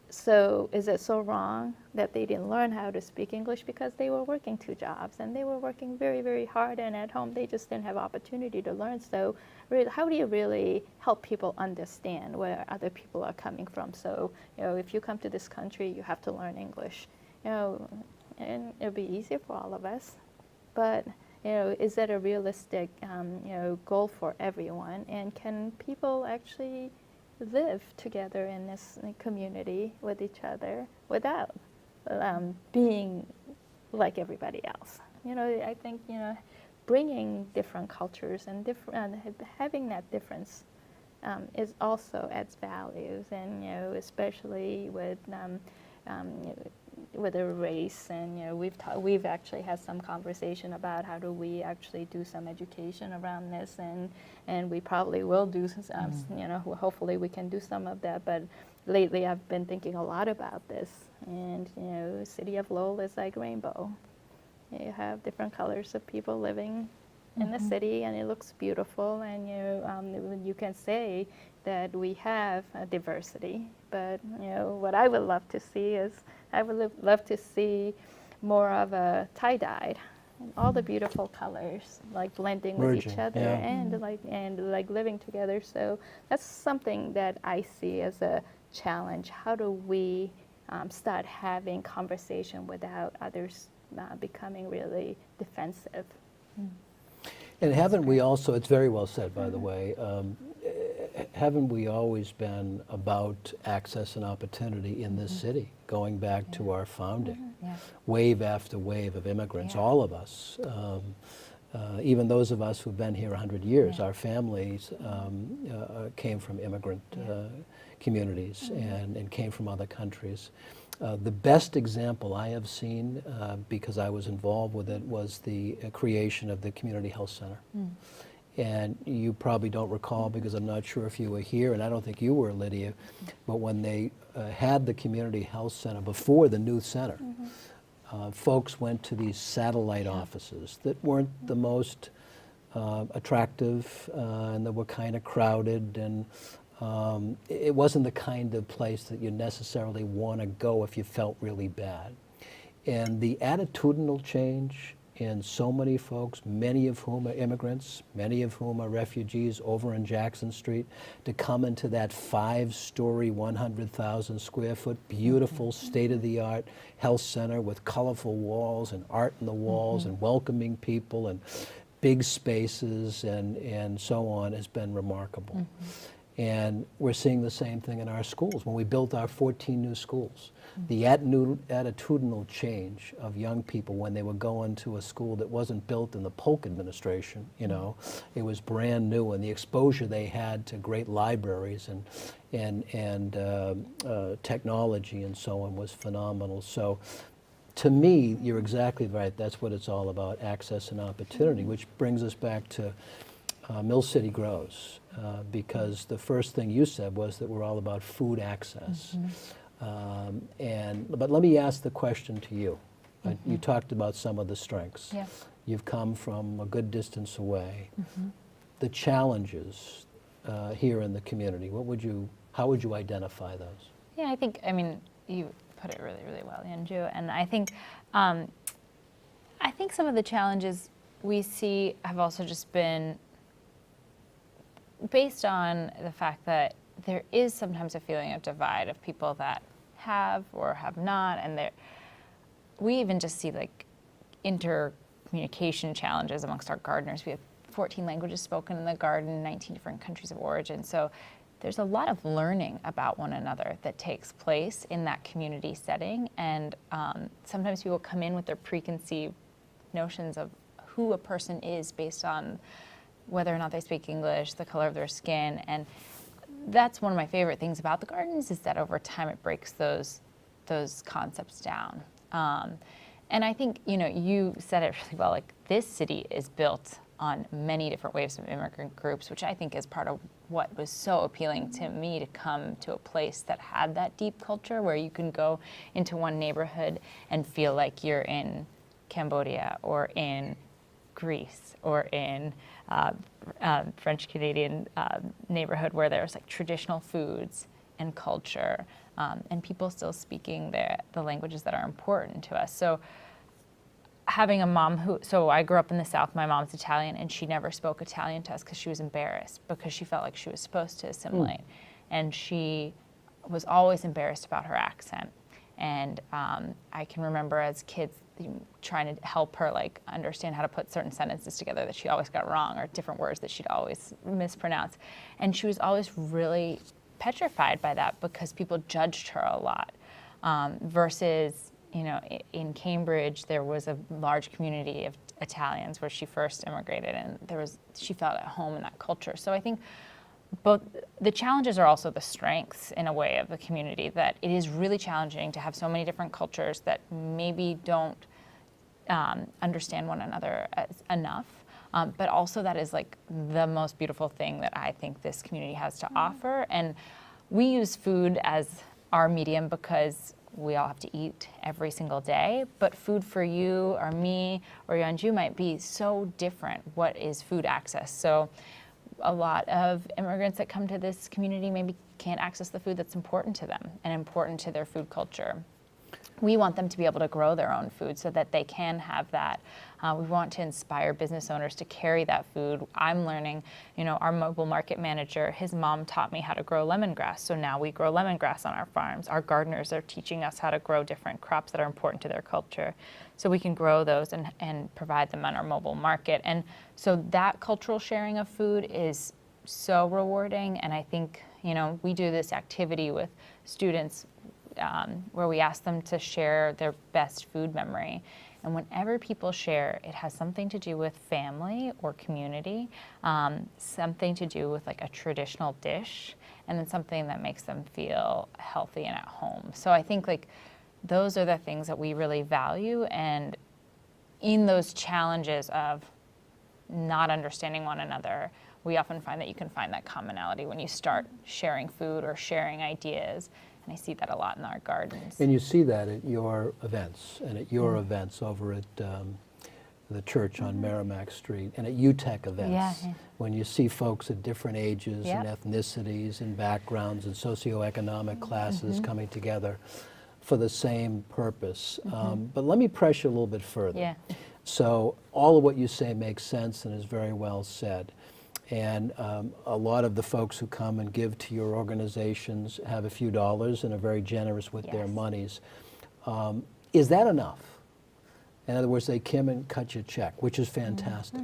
so is it so wrong that they didn't learn how to speak English? Because they were working 2 jobs, and they were working very, very hard, and at home they just didn't have opportunity to learn. So really, how do you really help people understand where other people are coming from? So if you come to this country, you have to learn English. And it'll be easier for all of us. But is that a realistic goal for everyone? And can people actually live together in this community with each other without being like everybody else? I think bringing different cultures and having that difference is also adds values, and especially with a race, and we've actually had some conversation about how do we actually do some education around this, and we probably will do some, hopefully we can do some of that. But lately I've been thinking a lot about this, and the city of Lowell is like rainbow. You have different colors of people living in the city, and it looks beautiful, and you can say that we have a diversity. But what I would love to see is love to see more of a tie-dyed, and all the beautiful colors like blending with each other, and like living together. So that's something that I see as a challenge. How do we start having conversation without others becoming really defensive? And haven't we also, it's very well said, by the way, haven't we always been about access and opportunity in this city, going back to our founding? Wave after wave of immigrants, all of us, even those of us who've been here 100 years, our families came from immigrant communities and came from other countries. The best example I have seen, because I was involved with it, was the creation of the Community Health Center. And you probably don't recall, because I'm not sure if you were here, and I don't think you were, Lydia, but when they had the Community Health Center before the new center, folks went to these satellite offices that weren't the most attractive, and that were kind of crowded, and it wasn't the kind of place that you necessarily want to go if you felt really bad. And the attitudinal change in so many folks, many of whom are immigrants, many of whom are refugees over in Jackson Street, to come into that 5-story, 100,000 square foot, beautiful, state-of-the-art health center with colorful walls and art in the walls and welcoming people and big spaces and so on, has been remarkable. And we're seeing the same thing in our schools. When we built our 14 new schools, the attitudinal change of young people when they were going to a school that wasn't built in the Polk administration, it was brand new, and the exposure they had to great libraries and technology and so on was phenomenal. So to me, you're exactly right. That's what it's all about, access and opportunity, which brings us back to Mill City Grows, because the first thing you said was that we're all about food access. But let me ask the question to you. You talked about some of the strengths. You've come from a good distance away. The challenges here in the community, how would you identify those? Yeah, I mean, you put it really, really well, Yun-Ju. And I think some of the challenges we see have also just been based on the fact that there is sometimes a feeling of divide of people that have or have not, and we even just see like intercommunication challenges amongst our gardeners. We have 14 languages spoken in the garden, 19 different countries of origin. So there's a lot of learning about one another that takes place in that community setting. And sometimes people come in with their preconceived notions of who a person is based on whether or not they speak English, the color of their skin. And that's one of my favorite things about the gardens, is that over time it breaks those concepts down. And I think, you said it really well, like this city is built on many different waves of immigrant groups, which I think is part of what was so appealing to me, to come to a place that had that deep culture where you can go into one neighborhood and feel like you're in Cambodia or in Greece or in French-Canadian neighborhood where there's like traditional foods and culture, and people still speaking the languages that are important to us. So having a mom so I grew up in the South, my mom's Italian, and she never spoke Italian to us because she was embarrassed, because she felt like she was supposed to assimilate. And she was always embarrassed about her accent. And I can remember as kids trying to help her like understand how to put certain sentences together that she always got wrong, or different words that she'd always mispronounce. And she was always really petrified by that because people judged her a lot. Versus, in Cambridge, there was a large community of Italians where she first immigrated, and she felt at home in that culture. So I think both the challenges are also the strengths in a way of the community, that it is really challenging to have so many different cultures that maybe don't understand one another enough. But also that is like the most beautiful thing that I think this community has to offer. And we use food as our medium because we all have to eat every single day, but food for you or me or Yun-Ju might be so different. What is food access? So a lot of immigrants that come to this community maybe can't access the food that's important to them and important to their food culture. We want them to be able to grow their own food so that they can have that. We want to inspire business owners to carry that food. I'm learning, our mobile market manager, his mom taught me how to grow lemongrass. So now we grow lemongrass on our farms. Our gardeners are teaching us how to grow different crops that are important to their culture. So we can grow those and provide them on our mobile market. And so that cultural sharing of food is so rewarding. And I think, we do this activity with students where we ask them to share their best food memory. And whenever people share, it has something to do with family or community, something to do with like a traditional dish, and then something that makes them feel healthy and at home. So I think like those are the things that we really value. And in those challenges of not understanding one another, we often find that you can find that commonality when you start sharing food or sharing ideas. And I see that a lot in our gardens. And you see that at your events, and at your events over at the church on Merrimack Street, and at UTech events, when you see folks at different ages and ethnicities and backgrounds and socioeconomic classes coming together for the same purpose. But let me press you a little bit further. So all of what you say makes sense and is very well said. And a lot of the folks who come and give to your organizations have a few dollars and are very generous with their monies. Is that enough? In other words, they come and cut you a check, which is fantastic.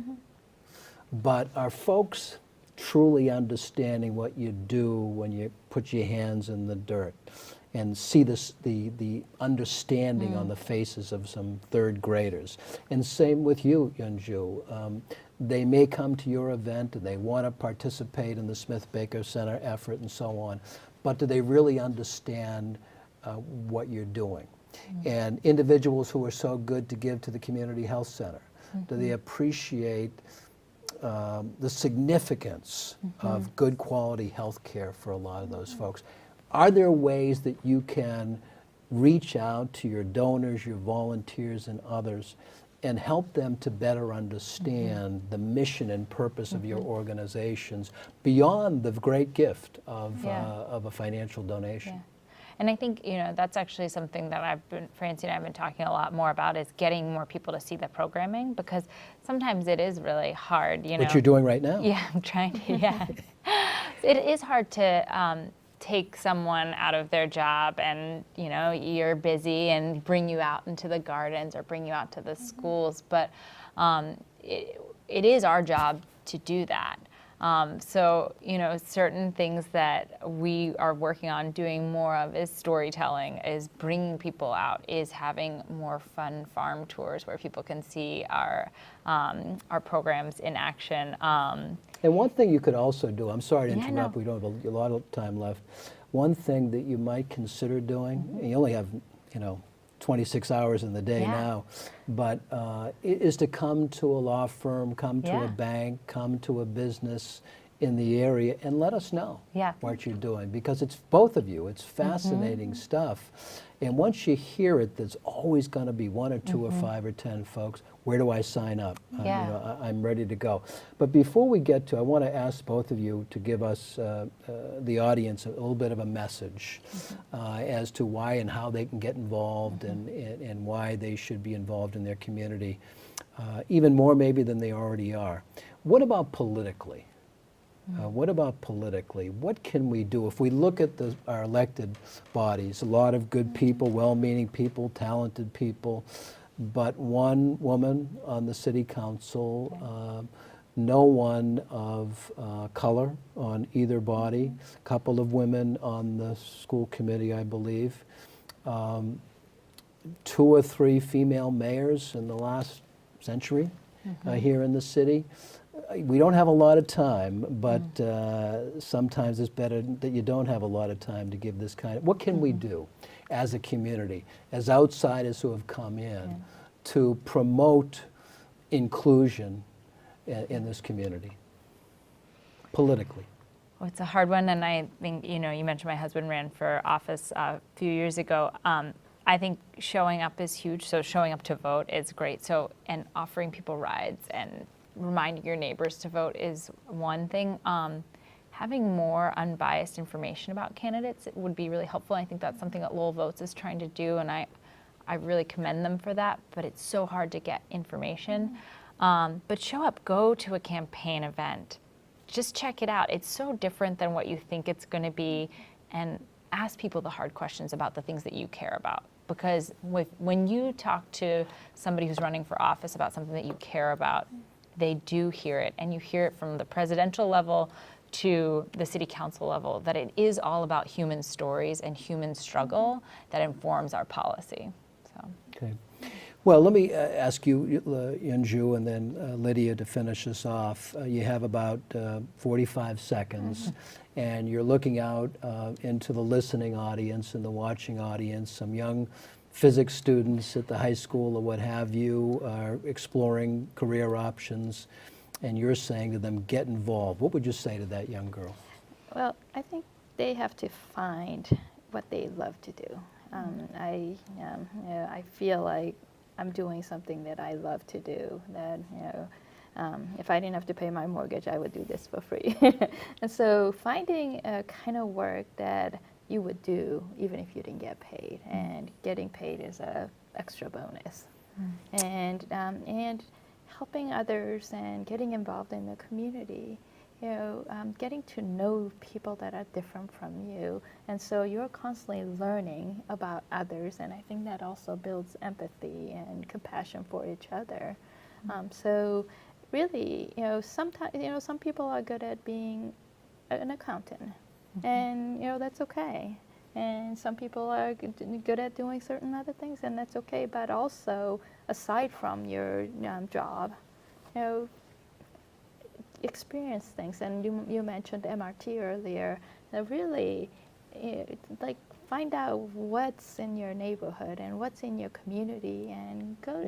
But are folks truly understanding what you do when you put your hands in the dirt and see the understanding on the faces of some third graders? And same with you, Yun-Ju. They may come to your event and they want to participate in the Smith Baker Center effort and so on, but do they really understand what you're doing? And individuals who are so good to give to the Community Health Center, do they appreciate the significance of good quality health care for a lot of those folks? Are there ways that you can reach out to your donors, your volunteers, and others and help them to better understand the mission and purpose of your organizations beyond the great gift of a financial donation? And I think, that's actually something that Francie and I have been talking a lot more about, is getting more people to see the programming, because sometimes it is really hard, Which you're doing right now. Yeah, I'm trying to, yeah. It is hard to take someone out of their job and, you're busy, and bring you out into the gardens or bring you out to the schools, but it is our job to do that. So, certain things that we are working on doing more of is storytelling, is bringing people out, is having more fun farm tours where people can see our programs in action. And one thing you could also do, I'm sorry to interrupt, no. we don't have a lot of time left. One thing that you might consider doing, and you only have, 26 hours in the day now, but is to come to a law firm, come to a bank, come to a business in the area and let us know what you're doing, because it's both of you. It's fascinating stuff. And once you hear it, there's always going to be 1 or 2 or 5 or 10 folks. Where do I sign up? I'm ready to go. But before we get to, I want to ask both of you to give us, the audience, a little bit of a message as to why and how they can get involved and why they should be involved in their community, even more maybe than they already are. What about politically? What can we do? If we look at our elected bodies, a lot of good people, well-meaning people, talented people, but one woman on the city council, no one of color on either body, a couple of women on the school committee, I believe, 2 or 3 female mayors in the last century here in the city. We don't have a lot of time, but sometimes it's better that you don't have a lot of time to give this kind of... What can we do as a community, as outsiders who have come in, to promote inclusion in this community, politically? Well, it's a hard one, and I think, you mentioned my husband ran for office a few years ago. I think showing up is huge, so showing up to vote is great. So, and offering people rides and reminding your neighbors to vote is one thing. Having more unbiased information about candidates would be really helpful. I think that's something that Lowell Votes is trying to do, and I really commend them for that, but it's so hard to get information. But show up, go to a campaign event. Just check it out. It's so different than what you think it's going to be, and ask people the hard questions about the things that you care about. Because when you talk to somebody who's running for office about something that you care about, they do hear it, and you hear it from the presidential level to the city council level, that it is all about human stories and human struggle that informs our policy. So. Okay. Well, let me ask you, Yun-Ju, and then Lydia, to finish us off. You have about 45 seconds, and you're looking out into the listening audience and the watching audience. Some young physics students at the high school or what have you are exploring career options, and you're saying to them, get involved. What would you say to that young girl? Well, I think they have to find what they love to do. I feel like I'm doing something that I love to do, that, if I didn't have to pay my mortgage, I would do this for free. And so finding a kind of work that you would do even if you didn't get paid, and getting paid is a extra bonus. And helping others and getting involved in the community, getting to know people that are different from you. And so you're constantly learning about others, and I think that also builds empathy and compassion for each other. So really, sometimes, some people are good at being an accountant, and that's okay. And some people are good at doing certain other things, and that's okay. But also, aside from your job, experience things. And you mentioned MRT earlier. Really, find out what's in your neighborhood and what's in your community, and go,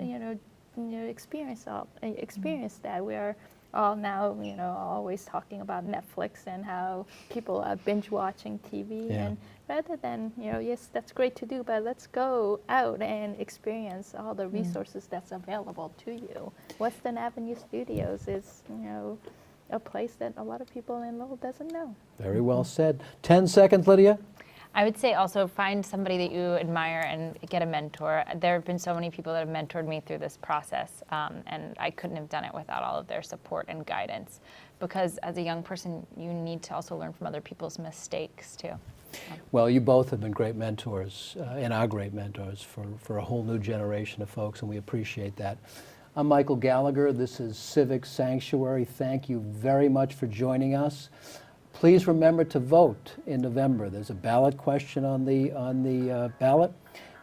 experience that. We are all now, always talking about Netflix and how people are binge watching TV. And rather than, yes, that's great to do, but let's go out and experience all the resources that's available to you. Western Avenue Studios is, a place that a lot of people in Lowell doesn't know. Very well said. 10 seconds, Lydia. I would say also find somebody that you admire and get a mentor. There have been so many people that have mentored me through this process, and I couldn't have done it without all of their support and guidance. Because as a young person, you need to also learn from other people's mistakes too. Well, you both have been great mentors and are great mentors for a whole new generation of folks, and we appreciate that. I'm Micheal Gallagher. This is Civic Sanctuary. Thank you very much for joining us. Please remember to vote in November. There's a ballot question on the ballot,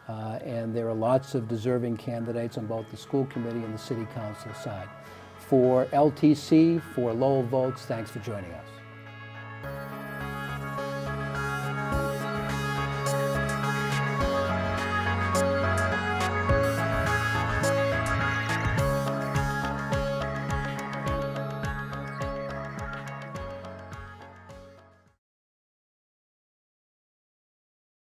and there are lots of deserving candidates on both the school committee and the city council side. For LTC, for Lowell Votes, thanks for joining us.